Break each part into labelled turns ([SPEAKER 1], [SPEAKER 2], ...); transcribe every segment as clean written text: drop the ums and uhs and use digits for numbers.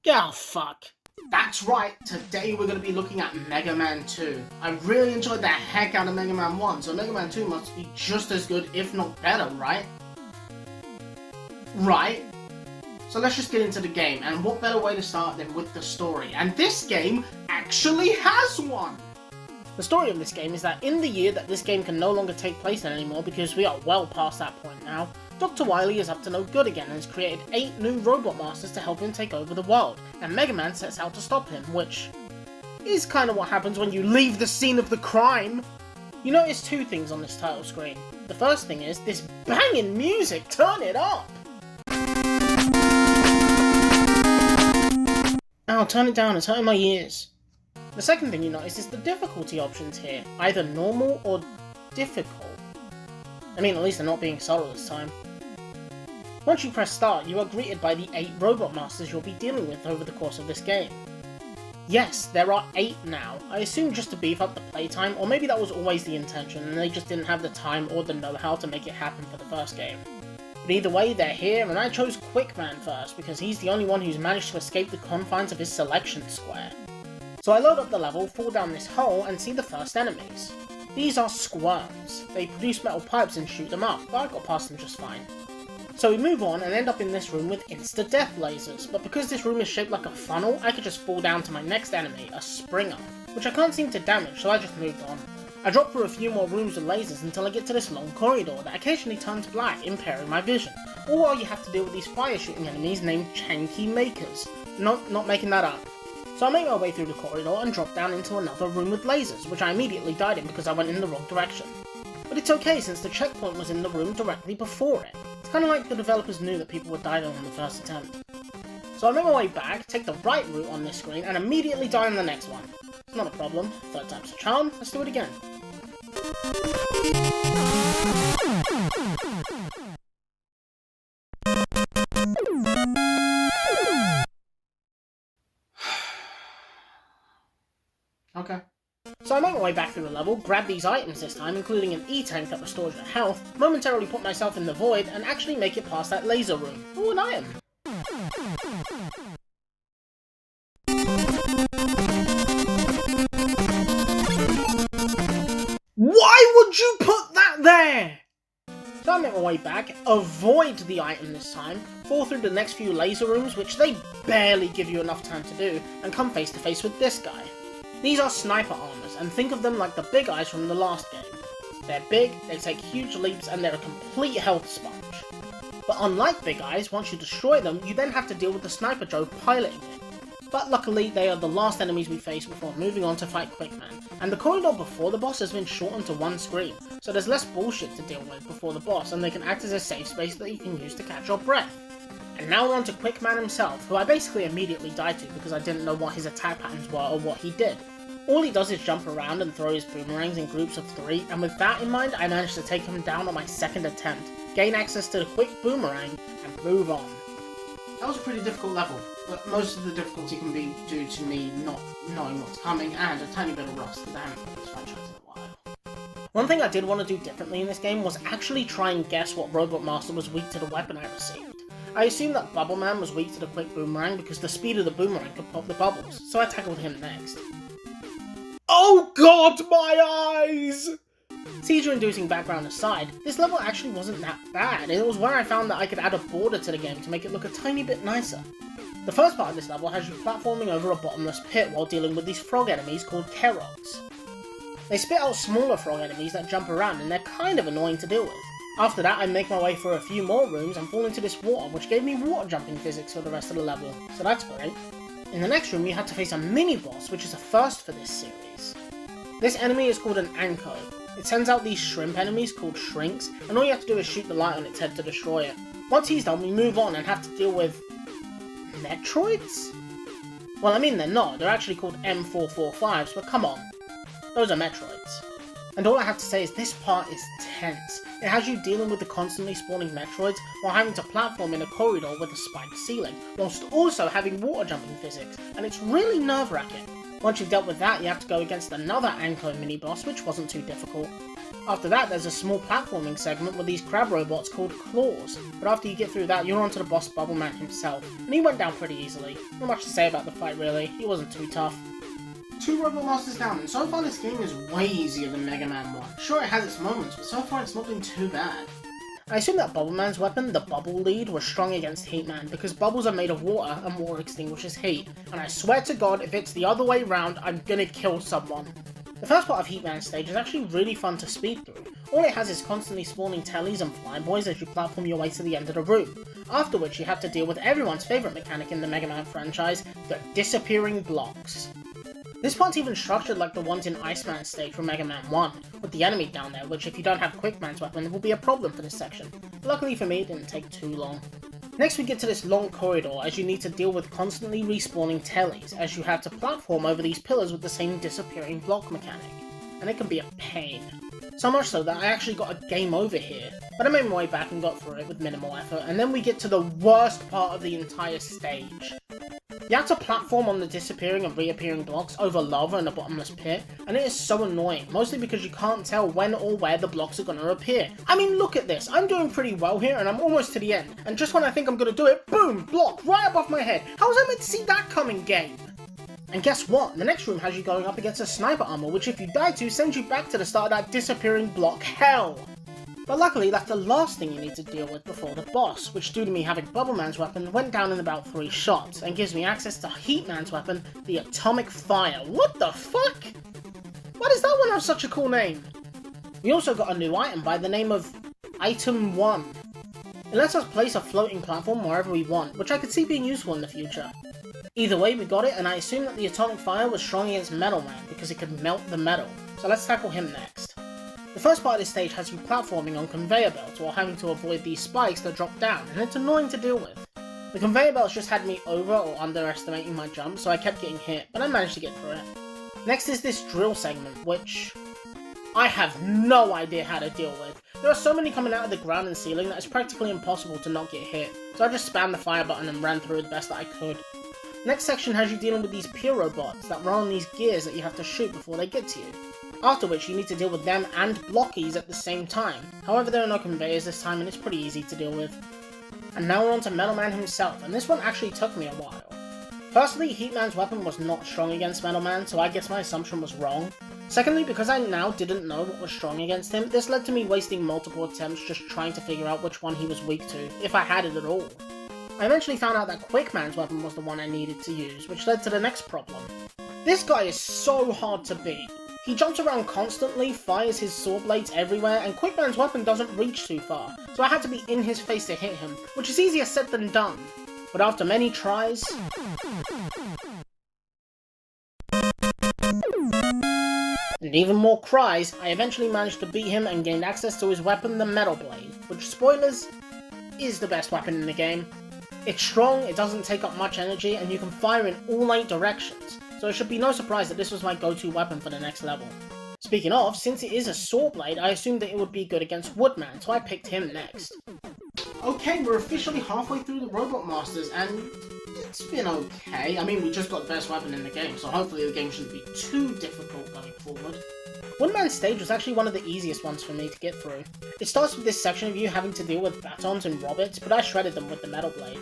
[SPEAKER 1] Oh, fuck.
[SPEAKER 2] That's right, today we're going to be looking at Mega Man 2. I really enjoyed the heck out of Mega Man 1, so Mega Man 2 must be just as good, if not better, right? Right? So let's just get into the game, and what better way to start than with the story? And this game actually has one!
[SPEAKER 1] The story of this game is that in the year that this game can no longer take place in anymore, because we are well past that point now, Dr. Wily is up to no good again and has created 8 new robot masters to help him take over the world, and Mega Man sets out to stop him, which is kind of what happens when you leave the scene of the crime. You notice 2 things on this title screen. The first thing is this banging music, turn it up! Ow, turn it down, it's hurting my ears. The second thing you notice is the difficulty options here, either normal or difficult. I mean, at least they're not being subtle this time. Once you press start, you are greeted by the 8 robot masters you'll be dealing with over the course of this game. Yes, there are 8 now. I assume just to beef up the playtime, or maybe that was always the intention and they just didn't have the time or the know-how to make it happen for the first game. But either way, they're here, and I chose Quickman first because he's the only one who's managed to escape the confines of his selection square. So I load up the level, fall down this hole, and see the first enemies. These are squirms. They produce metal pipes and shoot them up, but I got past them just fine. So we move on and end up in this room with insta-death lasers, but because this room is shaped like a funnel, I could just fall down to my next enemy, a Springer, which I can't seem to damage, so I just moved on. I drop through a few more rooms with lasers until I get to this long corridor that occasionally turns black, impairing my vision, all while you have to deal with these fire-shooting enemies named Chanky Makers. Not making that up. So I make my way through the corridor and drop down into another room with lasers, which I immediately died in because I went in the wrong direction. But it's okay since the checkpoint was in the room directly before it. It's kinda like the developers knew that people would die on the first attempt. So I make my way back, take the right route on this screen, and immediately die on the next one. It's not a problem, 3rd time's a charm, let's do it again.
[SPEAKER 2] Okay.
[SPEAKER 1] So I make my way back through the level, grab these items this time, including an E-tank that restores your health, momentarily put myself in the void, and actually make it past that laser room. Ooh, an item! Why would you put that there?! So I make my way back, avoid the item this time, fall through the next few laser rooms, which they barely give you enough time to do, and come face to face with this guy. These are sniper armors, and think of them like the big eyes from the last game. They're big, they take huge leaps, and they're a complete health sponge. But unlike big eyes, once you destroy them, you then have to deal with the Sniper Joe piloting it. But luckily, they are the last enemies we face before moving on to fight Quickman, and the corridor before the boss has been shortened to 1 screen, so there's less bullshit to deal with before the boss, and they can act as a safe space that you can use to catch your breath. And now we're on to Quickman himself, who I basically immediately died to because I didn't know what his attack patterns were or what he did. All he does is jump around and throw his boomerangs in groups of 3, and with that in mind, I managed to take him down on my 2nd attempt, gain access to the quick boomerang, and move on.
[SPEAKER 2] That was a pretty difficult level, but most of the difficulty can be due to me not knowing what's coming and a tiny bit of rust, because I haven't played this franchise in a while.
[SPEAKER 1] One thing I did want to do differently in this game was actually try and guess what Robot Master was weak to the weapon I received. I assumed that Bubble Man was weak to the quick boomerang because the speed of the boomerang could pop the bubbles, so I tackled him next. Oh god, my eyes! Seizure-inducing background aside, this level actually wasn't that bad, and it was where I found that I could add a border to the game to make it look a tiny bit nicer. The first part of this level has you platforming over a bottomless pit while dealing with these frog enemies called Kerogs. They spit out smaller frog enemies that jump around and they're kind of annoying to deal with. After that, I make my way through a few more rooms and fall into this water, which gave me water jumping physics for the rest of the level, so that's great. In the next room, you had to face a mini-boss, which is a first for this series. This enemy is called an Anko. It sends out these shrimp enemies called Shrinks, and all you have to do is shoot the light on its head to destroy it. Once he's done, we move on and have to deal with Metroids? Well, I mean they're not, they're actually called M445s, but come on. Those are Metroids. And all I have to say is this part is tense. It has you dealing with the constantly spawning Metroids while having to platform in a corridor with a spiked ceiling, whilst also having water jumping physics, and it's really nerve-wracking. Once you've dealt with that, you have to go against another Anko mini-boss, which wasn't too difficult. After that, there's a small platforming segment with these crab robots called Claws, but after you get through that, you're onto the boss Bubble Man himself, and he went down pretty easily. Not much to say about the fight really, he wasn't too tough.
[SPEAKER 2] 2 Robot Masters down, and so far this game is way easier than Mega Man 1. Sure, it has its moments, but so far it's not been too bad.
[SPEAKER 1] I assume that Bubble Man's weapon, the Bubble Lead, was strong against Heat Man, because bubbles are made of water, and water extinguishes heat, and I swear to God, if it's the other way round, I'm gonna kill someone. The first part of Heat Man's stage is actually really fun to speed through. All it has is constantly spawning tellies and flyboys as you platform your way to the end of the room, after which you have to deal with everyone's favourite mechanic in the Mega Man franchise, the disappearing blocks. This part's even structured like the ones in Iceman's stage from Mega Man 1, with the enemy down there, which if you don't have Quickman's weapon will be a problem for this section. Luckily for me, it didn't take too long. Next we get to this long corridor as you need to deal with constantly respawning tellies, as you have to platform over these pillars with the same disappearing block mechanic. And it can be a pain. So much so that I actually got a game over here, but I made my way back and got through it with minimal effort, and then we get to the worst part of the entire stage. You have to platform on the disappearing and reappearing blocks over lava in a bottomless pit, and it is so annoying, mostly because you can't tell when or where the blocks are going to appear. I mean, look at this, I'm doing pretty well here and I'm almost to the end, and just when I think I'm going to do it, boom, block right above my head. How was I meant to see that coming, game? And guess what? The next room has you going up against a sniper armor, which if you die to, sends you back to the start of that disappearing block hell. But luckily, that's the last thing you need to deal with before the boss, which due to me having Bubble Man's weapon, went down in about 3 shots, and gives me access to Heat Man's weapon, the Atomic Fire. What the fuck? Why does that one have such a cool name? We also got a new item by the name of Item 1. It lets us place a floating platform wherever we want, which I could see being useful in the future. Either way, we got it, and I assume that the Atomic Fire was strong against Metal Man, because it could melt the metal. So let's tackle him next. The first part of this stage has you platforming on conveyor belts while having to avoid these spikes that drop down, and it's annoying to deal with. The conveyor belts just had me over or underestimating my jump, so I kept getting hit, but I managed to get through it. Next is this drill segment, which I have no idea how to deal with. There are so many coming out of the ground and ceiling that it's practically impossible to not get hit, so I just spammed the fire button and ran through the best that I could. Next section has you dealing with these Pyro bots that run on these gears that you have to shoot before they get to you. After which you need to deal with them and blockies at the same time. However, there are no conveyors this time and it's pretty easy to deal with. And now we're on to Metal Man himself, and this one actually took me a while. Firstly, Heat Man's weapon was not strong against Metal Man, so I guess my assumption was wrong. Secondly, because I now didn't know what was strong against him, this led to me wasting multiple attempts just trying to figure out which one he was weak to, if I had it at all. I eventually found out that Quick Man's weapon was the one I needed to use, which led to the next problem. This guy is so hard to beat. He jumps around constantly, fires his sword blades everywhere, and Quick Man's weapon doesn't reach too far, so I had to be in his face to hit him, which is easier said than done. But after many tries and even more cries, I eventually managed to beat him and gained access to his weapon, the Metal Blade, which, spoilers, is the best weapon in the game. It's strong, it doesn't take up much energy, and you can fire in all 8 directions, so it should be no surprise that this was my go-to weapon for the next level. Speaking of, since it is a sword blade, I assumed that it would be good against Woodman, so I picked him next.
[SPEAKER 2] Okay, we're officially halfway through the Robot Masters, and it's been okay. I mean, we just got the best weapon in the game, so hopefully the game shouldn't be too difficult going forward. Woodman's stage was actually one of the easiest ones for me to get through. It starts with this section of you having to deal with batons and robots, but I shredded them with the Metal Blade.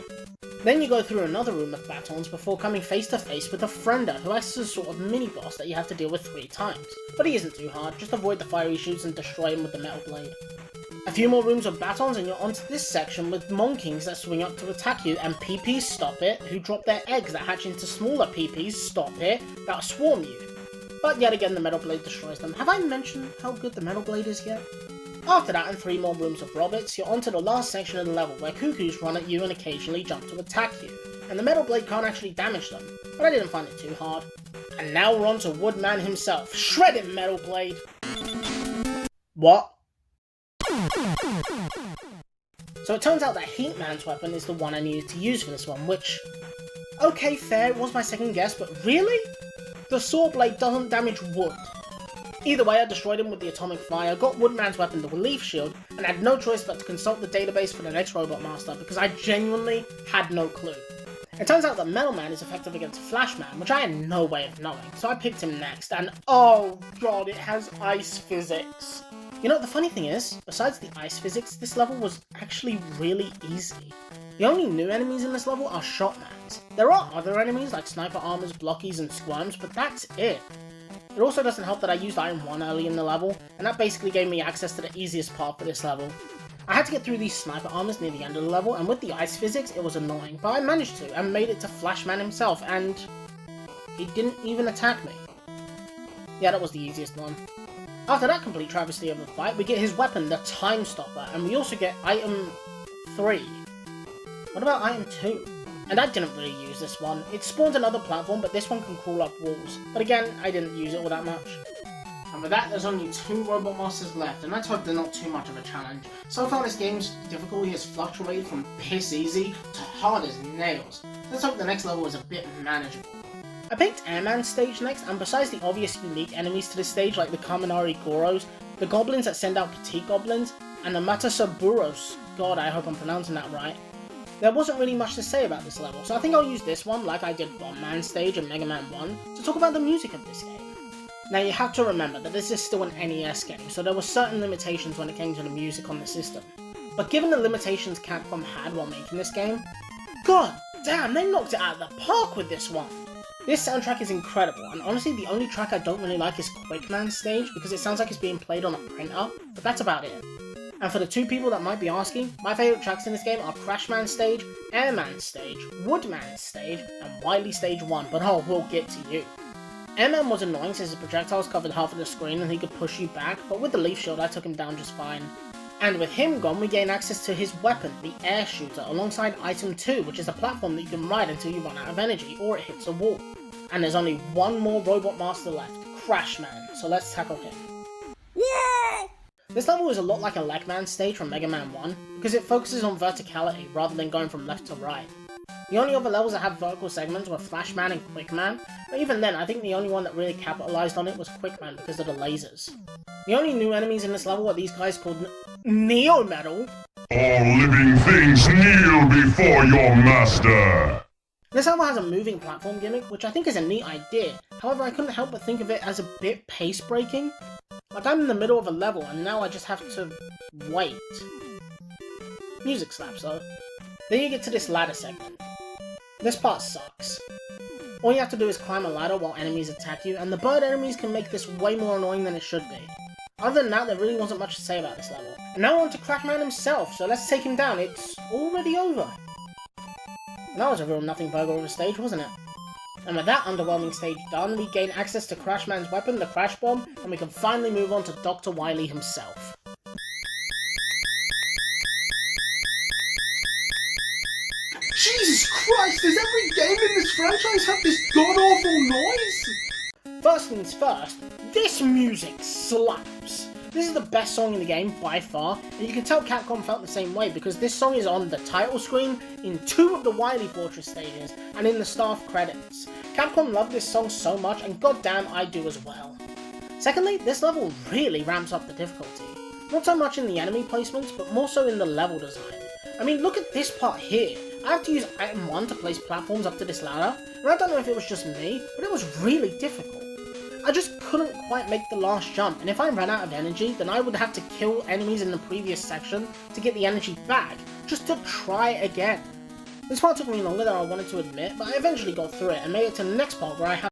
[SPEAKER 2] Then you go through another room of batons before coming face to face with a Friender, who acts as a sort of mini-boss that you have to deal with 3 times. But he isn't too hard, just avoid the fire he shoots and destroy him with the Metal Blade. A few more rooms of batons and you're onto this section with Monkings that swing up to attack you, and PPs Stop It, who drop their eggs that hatch into smaller PPs Stop It, that swarm you. But yet again the Metal Blade destroys them. Have I mentioned how good the Metal Blade is yet? After that and 3 more rooms of robots, you're onto the last section of the level where Cuckoos run at you and occasionally jump to attack you, and the Metal Blade can't actually damage them, but I didn't find it too hard. And now we're on to Woodman himself. Shred him, Metal Blade! What? So it turns out that Heat Man's weapon is the one I needed to use for this one, which... okay, fair, it was my second guess, but really? The sword blade doesn't damage wood. Either way, I destroyed him with the Atomic Fire, got Woodman's weapon the Relief Shield, and had no choice but to consult the database for the next Robot Master, because I genuinely had no clue. It turns out that Metal Man is effective against Flash Man, which I had no way of knowing, so I picked him next, and oh god, it has ice physics.
[SPEAKER 1] You know, the funny thing is, besides the ice physics, this level was actually really easy. The only new enemies in this level are shotmans. There are other enemies like sniper armors, blockies, and squirms, but that's it. It also doesn't help that I used Iron 1 early in the level, and that basically gave me access to the easiest part for this level. I had to get through these sniper armors near the end of the level, and with the ice physics, it was annoying, but I managed to, and made it to Flashman himself, and he didn't even attack me. Yeah, that was the easiest one. After that complete travesty of the fight, we get his weapon, the Time Stopper, and we also get item 3. What about item 2? And I didn't really use this one. It spawns another platform, but this one can crawl up walls. But again, I didn't use it all that much.
[SPEAKER 2] And with that, there's only 2 Robot Masters left, and let's hope they're not too much of a challenge. So far, this game's difficulty has fluctuated from piss easy to hard as nails. Let's hope the next level is a bit manageable.
[SPEAKER 1] I picked Airman Stage next, and besides the obvious unique enemies to this stage like the Kaminari Goros, the goblins that send out petite goblins, and the Matasaburos, god I hope I'm pronouncing that right, there wasn't really much to say about this level, so I think I'll use this one, like I did Bomb Man Stage and Mega Man 1, to talk about the music of this game. Now you have to remember that this is still an NES game, so there were certain limitations when it came to the music on the system. But given the limitations Capcom had while making this game, god damn, they knocked it out of the park with this one! This soundtrack is incredible, and honestly the only track I don't really like is Quick Man Stage, because it sounds like it's being played on a printer, but that's about it. And for the 2 people that might be asking, my favourite tracks in this game are Crashman Stage, Airman Stage, Woodman Stage, and Wily Stage 1, but we'll get to you. Airman was annoying since his projectiles covered half of the screen and he could push you back, but with the Leaf Shield I took him down just fine. And with him gone, we gain access to his weapon, the Air Shooter, alongside Item 2, which is a platform that you can ride until you run out of energy, or it hits a wall. And there's only one more Robot Master left, Crashman, so let's tackle him. Yeah! This level is a lot like a Legman stage from Mega Man 1, because it focuses on verticality rather than going from left to right. The only other levels that have vertical segments were Flashman and Quickman, but even then I think the only one that really capitalized on it was Quickman because of the lasers. The only new enemies in this level are these guys called Neo Metal.
[SPEAKER 3] All living things kneel before your master!
[SPEAKER 1] This level has a moving platform gimmick, which I think is a neat idea, however I couldn't help but think of it as a bit pace-breaking. Like I'm in the middle of a level and now I just have to wait. Music slaps though. Then you get to this ladder segment. This part sucks. All you have to do is climb a ladder while enemies attack you, and the bird enemies can make this way more annoying than it should be. Other than that, there really wasn't much to say about this level. And now on to Crackman himself, so let's take him down. It's already over. And that was a real nothing burger of a stage, wasn't it? And with that underwhelming stage done, we gain access to Crashman's weapon, the Crash Bomb, and we can finally move on to Dr. Wily himself.
[SPEAKER 2] Jesus Christ, does every game in this franchise have this god-awful noise?
[SPEAKER 1] First things first, this music slaps. This is the best song in the game by far, and you can tell Capcom felt the same way because this song is on the title screen, in 2 of the Wily Fortress stages, and in the staff credits. Capcom loved this song so much, and goddamn I do as well. Secondly, this level really ramps up the difficulty. Not so much in the enemy placements, but more so in the level design. I mean, look at this part here. I have to use item 1 to place platforms up to this ladder, and I don't know if it was just me, but it was really difficult. I just couldn't quite make the last jump, and if I ran out of energy, then I would have to kill enemies in the previous section to get the energy back, just to try again. This part took me longer than I wanted to admit, but I eventually got through it and made it to the next part where I have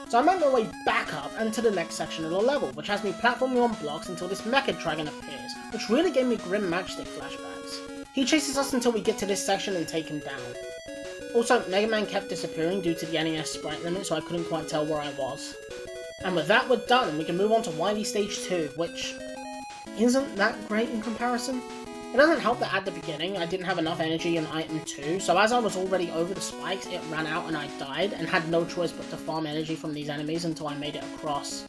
[SPEAKER 1] So I made my way back up and to the next section of the level, which has me platforming on blocks until this Mecha Dragon appears, which really gave me grim matchstick flashbacks. He chases us until we get to this section and take him down. Also, Mega Man kept disappearing due to the NES sprite limit, so I couldn't quite tell where I was. And with that we're done, and we can move on to Wily Stage 2, which isn't that great in comparison. It doesn't help that at the beginning I didn't have enough energy in item 2, so as I was already over the spikes, it ran out and I died, and had no choice but to farm energy from these enemies until I made it across.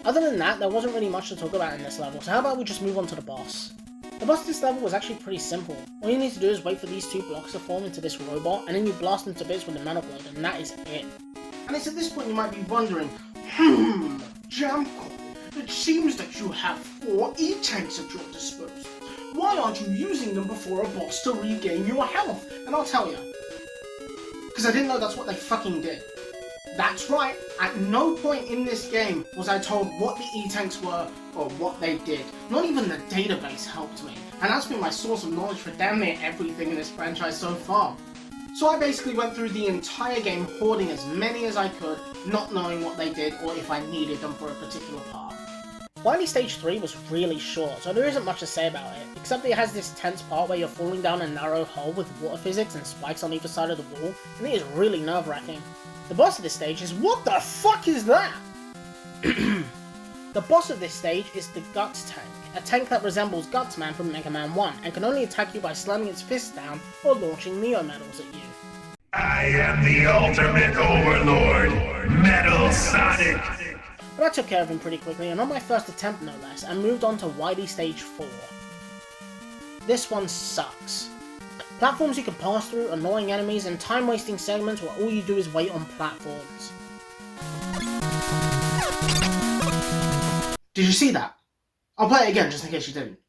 [SPEAKER 1] Other than that, there wasn't really much to talk about in this level, so how about we just move on to the boss? The boss of this level was actually pretty simple. All you need to do is wait for these 2 blocks to form into this robot, and then you blast them to bits with the Metal Blade, and that is it.
[SPEAKER 2] And it's at this point you might be wondering, Jamcon, It seems that you have 4 E-tanks at your disposal. Why aren't you using them before a boss to regain your health? And I'll tell you. Because I didn't know that's what they fucking did. That's right, at no point in this game was I told what the E-tanks were or what they did. Not even the database helped me, and that's been my source of knowledge for damn near everything in this franchise so far. So I basically went through the entire game hoarding as many as I could, not knowing what they did or if I needed them for a particular part.
[SPEAKER 1] Wily Stage 3 was really short, so there isn't much to say about it, except it has this tense part where you're falling down a narrow hole with water physics and spikes on either side of the wall, and it is really nerve-wracking. The boss of this stage is— what the fuck is that? The boss of this stage is the Guts tank, a tank that resembles Gutsman from Mega Man 1 and can only attack you by slamming its fists down or launching Neo Medals at you.
[SPEAKER 3] I am the ultimate overlord, Metal Sonic!
[SPEAKER 1] But I took care of him pretty quickly, and on my first attempt no less, I moved on to Wily Stage 4. This one sucks. Platforms you can pass through, annoying enemies, and time-wasting segments where all you do is wait on platforms.
[SPEAKER 2] Did you see that? I'll play it again just in case you didn't.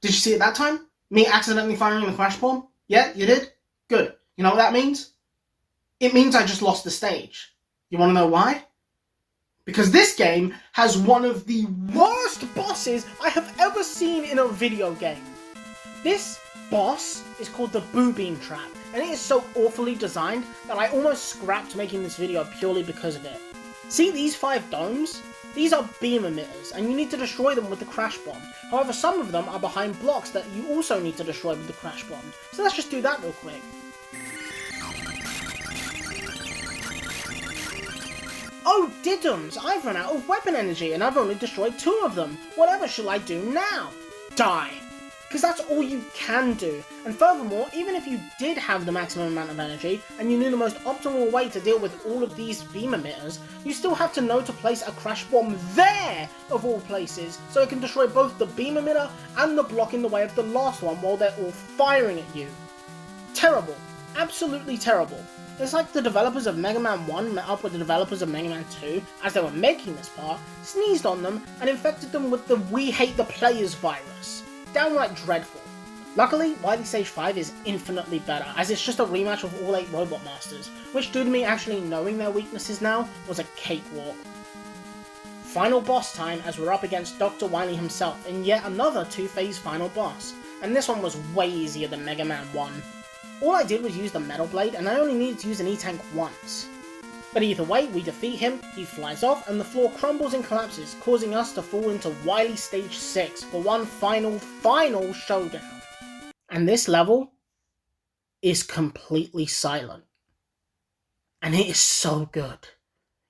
[SPEAKER 2] Did you see it that time? Me accidentally firing the crash bomb? Yeah, you did? Good. You know what that means? It means I just lost the stage. You wanna know why? Because this game has one of the
[SPEAKER 1] Worst bosses I have ever seen in a video game. This boss is called the Boo Beam Trap, and it is so awfully designed that I almost scrapped making this video purely because of it. See these 5 domes? These are beam emitters, and you need to destroy them with the crash bomb. However, some of them are behind blocks that you also need to destroy with the crash bomb. So let's just do that real quick. Oh diddums, I've run out of weapon energy and I've only destroyed 2 of them. Whatever shall I do now? Die. Because that's all you can do. And furthermore, even if you did have the maximum amount of energy, and you knew the most optimal way to deal with all of these beam emitters, you still have to know to place a crash bomb there, of all places, so it can destroy both the beam emitter and the block in the way of the last one while they're all firing at you. Terrible. Absolutely terrible. It's like the developers of Mega Man 1 met up with the developers of Mega Man 2 as they were making this part, sneezed on them, and infected them with the "We Hate the Players" virus. Downright dreadful. Luckily, Wily Stage 5 is infinitely better, as it's just a rematch of all 8 Robot Masters, which due to me actually knowing their weaknesses now, was a cakewalk. Final boss time, as we're up against Dr. Wily himself in yet another 2-phase final boss, and this one was way easier than Mega Man 1. All I did was use the Metal Blade, and I only needed to use an E-Tank once. But either way, we defeat him, he flies off, and the floor crumbles and collapses, causing us to fall into Wily Stage 6 for one final showdown. And this level is completely silent. And it is so good.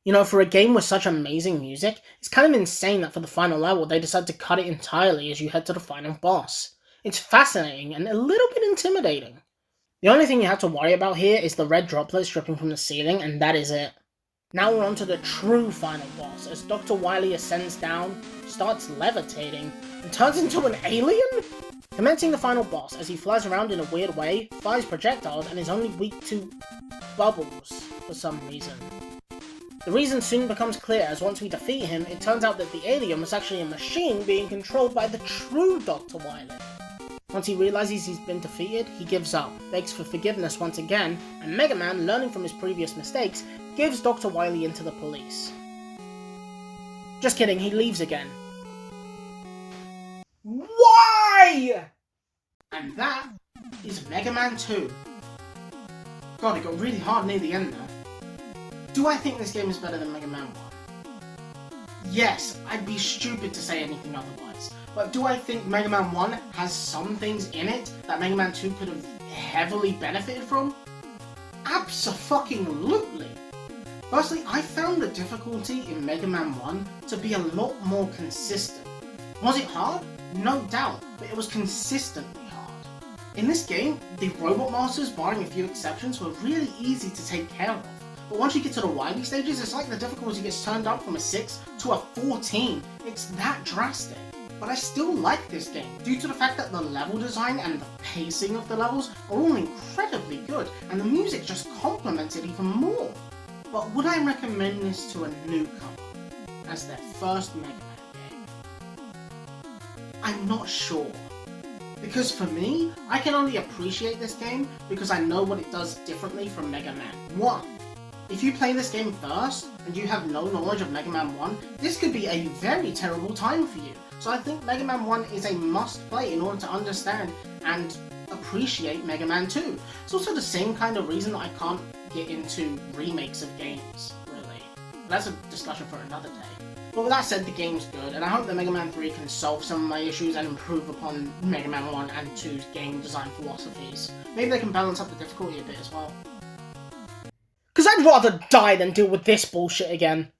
[SPEAKER 1] You know, for a game with such amazing music, it's kind of insane that for the final level they decide to cut it entirely as you head to the final boss. It's fascinating and a little bit intimidating. The only thing you have to worry about here is the red droplets dripping from the ceiling, and that is it. Now we're on to the true final boss, as Dr. Wily ascends down, starts levitating, and turns into an alien? Commencing the final boss, as he flies around in a weird way, fires projectiles, and is only weak to bubbles for some reason. The reason soon becomes clear, as once we defeat him, it turns out that the alien was actually a machine being controlled by the true Dr. Wily. Once he realizes he's been defeated, he gives up, begs for forgiveness once again, and Mega Man, learning from his previous mistakes, gives Dr. Wily into the police. Just kidding, he leaves again. Why?
[SPEAKER 2] And that is Mega Man 2. God, it got really hard near the end there. Do I think this game is better than Mega Man 1? Yes, I'd be stupid to say anything otherwise. But do I think Mega Man 1 has some things in it that Mega Man 2 could have heavily benefited from? Abso-fucking-lutely! Firstly, I found the difficulty in Mega Man 1 to be a lot more consistent. Was it hard? No doubt, but it was consistently hard. In this game, the Robot Masters, barring a few exceptions, were really easy to take care of. But once you get to the Wily stages, it's like the difficulty gets turned up from a 6 to a 14. It's that drastic. But I still like this game, due to the fact that the level design and the pacing of the levels are all incredibly good, and the music just complements it even more. But would I recommend this to a newcomer as their first Mega Man game? I'm not sure. Because for me, I can only appreciate this game because I know what it does differently from Mega Man 1. If you play this game first, and you have no knowledge of Mega Man 1, this could be a very terrible time for you. So I think Mega Man 1 is a must-play in order to understand and appreciate Mega Man 2. It's also the same kind of reason that I can't get into remakes of games, really. But that's a discussion for another day. But with that said, the game's good, and I hope that Mega Man 3 can solve some of my issues and improve upon Mega Man 1 and 2's game design philosophies. Maybe they can balance up the difficulty a bit as well.
[SPEAKER 1] Because I'd rather die than deal with this bullshit again.